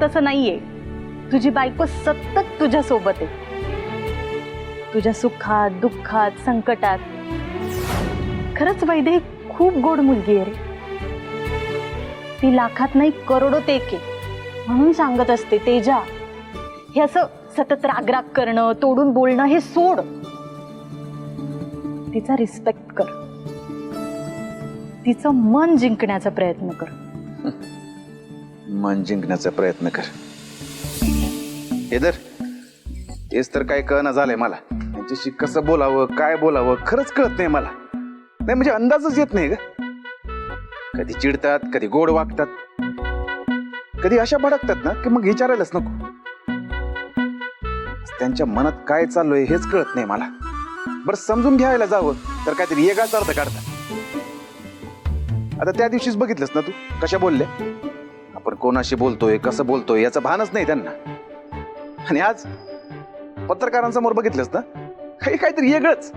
तसं नाहीये. तुझी बायको सतत तुझ्या सोबत आहे, तुझ्या सुखात दुःखात संकटात. खरंच वैदे खूप गोड मुलगी आहे रे. ती लाखात नाही करोडोत एक आहे. म्हणून सांगत असते, तेजा, हे असं सतत रागराग करणं, तोडून बोलणं हे सोड. तिचा रिस्पेक्ट कर, तिचं मन जिंकण्याचा प्रयत्न कर. मन जिंकण्याचा प्रयत्न कर. हे धर. तेच तर काय कळना झालंय मला. त्यांच्याशी कसं बोलावं, काय बोलावं खरंच कळत नाही मला. नाही म्हणजे अंदाजच येत नाही ग. कधी चिडतात, कधी गोड वागतात, कधी अशा भडकतात ना की मग विचारायलाच नको. त्यांच्या मनात काय चाललंय हेच कळत नाही मला. बरं समजून घ्यायला जावं तर काहीतरी वेगळाच अर्थ काढतात. आता त्या दिवशीच बघितलंस ना तू कशा बोलले. आपण कोणाशी बोलतोय, कसं बोलतोय याचं भानच नाही त्यांना. आणि आज पत्रकारांसमोर बघितलंस ना, हे काहीतरी वेगळंच.